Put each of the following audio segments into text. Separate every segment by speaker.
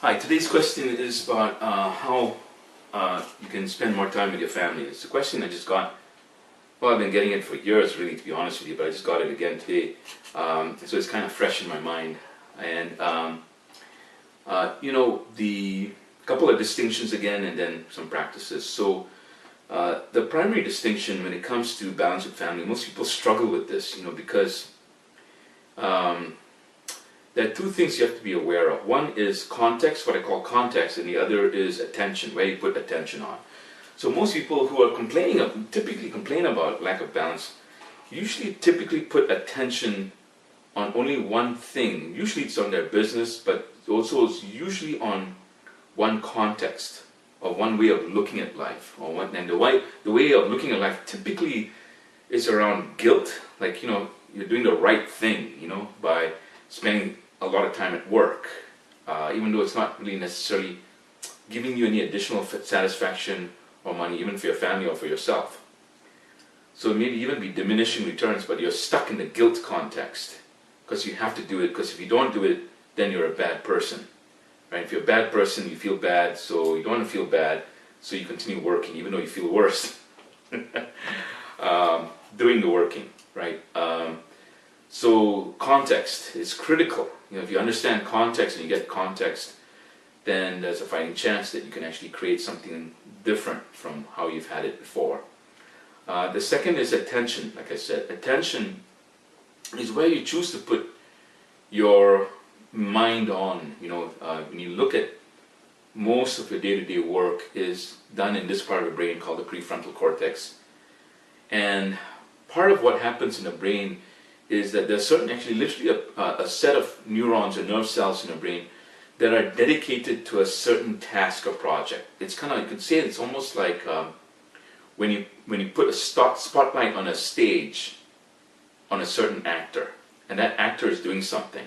Speaker 1: Hi, today's question is about how you can spend more time with your family. It's a question I just got. Well, I've been getting it for years, really, to be honest with you, but I just got it again today. So it's kind of fresh in my mind. And, the couple of distinctions again, and then some practices. So the primary distinction when it comes to balance with family, most people struggle with this, because there are two things you have to be aware of. One is context, what I call context, and the other is attention, where you put attention on. So most people who are typically complain about lack of balance, typically put attention on only one thing. Usually it's on their business, but also it's usually on one context or one way of looking at life. And the way of looking at life typically is around guilt, like you're doing the right thing, by spending a lot of time at work, even though it's not really necessarily giving you any additional satisfaction or money, even for your family or for yourself. So it maybe even be diminishing returns, but you're stuck in the guilt context because you have to do it, because if you don't do it, then you're a bad person. Right? If you're a bad person, you feel bad, so you don't want to feel bad, so you continue working, even though you feel worse doing the working, right? So context is critical. If you understand context and you get context, then there's a fighting chance that you can actually create something different from how you've had it before. The second is attention. Like I said, attention is where you choose to put your mind on. When you look at most of your day-to-day work is done in this part of the brain called the prefrontal cortex. And part of what happens in the brain is that there's literally a set of neurons or nerve cells in the brain that are dedicated to a certain task or project. It's kind of, you could say it's almost like when you put a spotlight on a stage on a certain actor, and that actor is doing something.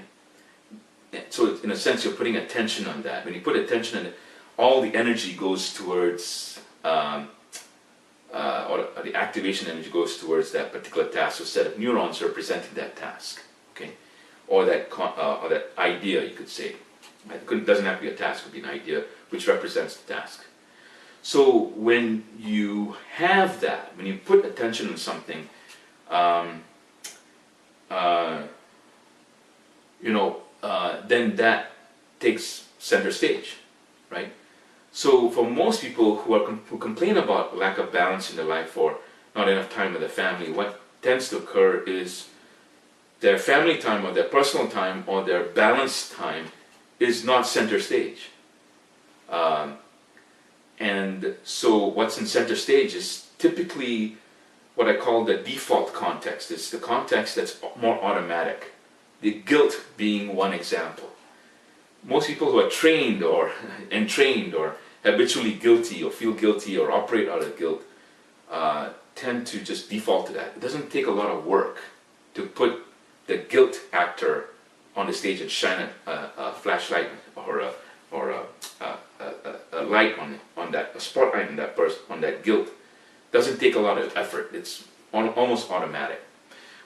Speaker 1: So in a sense, you're putting attention on that. When you put attention on it, all the energy goes towards or the activation energy goes towards that particular task, or set of neurons representing that task, okay, or that idea, you could say. It doesn't have to be a task; it could be an idea which represents the task. So when you have that, when you put attention on something, then that takes center stage, right? So for most people who complain about lack of balance in their life or not enough time with their family, what tends to occur is their family time or their personal time or their balanced time is not center stage. And so what's in center stage is typically what I call the default context. It's the context that's more automatic. The guilt being one example. Most people who are trained or entrained or habitually guilty or feel guilty or operate out of guilt tend to just default to that. It doesn't take a lot of work to put the guilt actor on the stage and shine a flashlight or a light on that, a spotlight on that person, on that guilt. Doesn't take a lot of effort. It's almost automatic.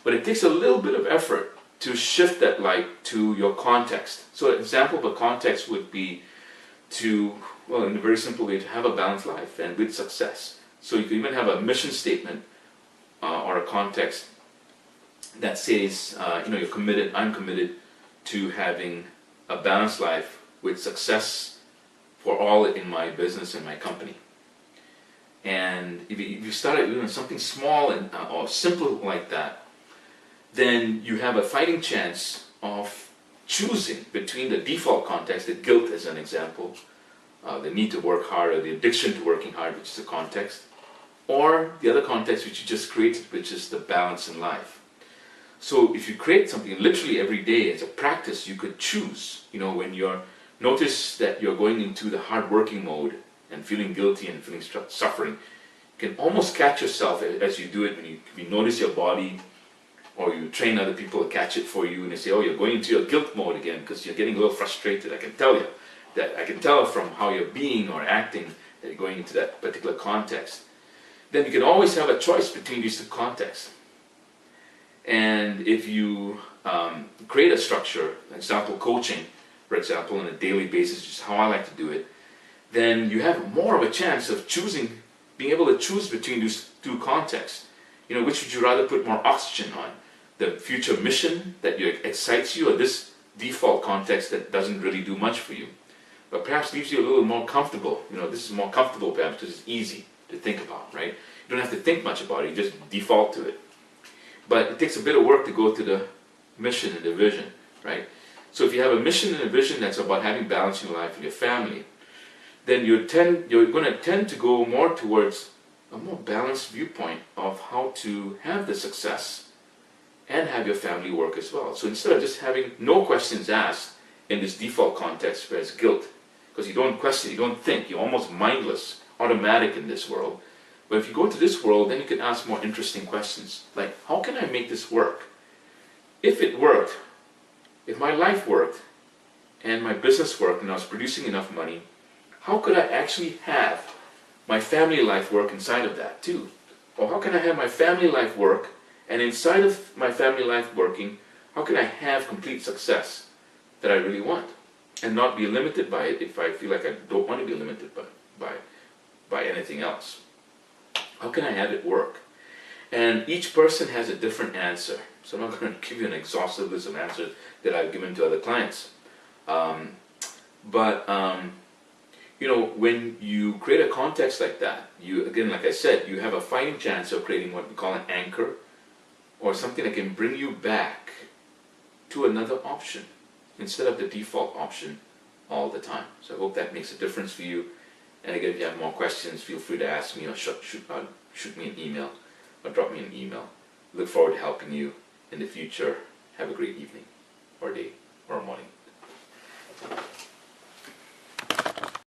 Speaker 1: But it takes a little bit of effort to shift that light to your context. So an example of a context would be in a very simple way, to have a balanced life and with success. So you can even have a mission statement or a context that says, you're committed, I'm committed to having a balanced life with success for all in my business and my company. And if you start doing something small or simple like that, then you have a fighting chance of choosing between the default context, the guilt as an example, the need to work hard, or the addiction to working hard, which is a context, or the other context which you just created, which is the balance in life. So if you create something literally every day as a practice, you could choose, when notice that you're going into the hard-working mode and feeling guilty and feeling suffering, you can almost catch yourself as you do it when you notice your body, or you train other people to catch it for you, and they say, oh, you're going into your guilt mode again because you're getting a little frustrated. I can tell from how you're being or acting that you're going into that particular context. Then you can always have a choice between these two contexts. And if you create a structure, for example, coaching, for example, on a daily basis, which is how I like to do it, then you have more of a chance of being able to choose between these two contexts. You know, which would you rather put more oxygen on? The future mission that excites you, or this default context that doesn't really do much for you, but perhaps leaves you a little more comfortable. You know, this is more comfortable perhaps because it's easy to think about, right? You don't have to think much about it, you just default to it. But it takes a bit of work to go to the mission and the vision, right? So if you have a mission and a vision that's about having balance in your life and your family, then you're going to tend to go more towards a more balanced viewpoint of how to have the success and have your family work as well. So instead of just having no questions asked in this default context where it's guilt, because you don't question, you don't think, you're almost mindless, automatic in this world. But if you go to this world, then you can ask more interesting questions, like, how can I make this work? If it worked, if my life worked, and my business worked, and I was producing enough money, how could I actually have my family life work inside of that too? Or how can I have my family life work, and inside of my family life working, how can I have complete success that I really want, and not be limited by it if I feel like I don't want to be limited by anything else? How can I have it work? And each person has a different answer. So I'm not going to give you an exhaustive list of answers that I've given to other clients. You know, when you create a context like that, you, again, like I said, you have a fighting chance of creating what we call an anchor, or something that can bring you back to another option instead of the default option all the time. So I hope that makes a difference for you. And again, if you have more questions, feel free to ask me, or shoot me an email, or drop me an email. Look forward to helping you in the future. Have a great evening, or day, or morning.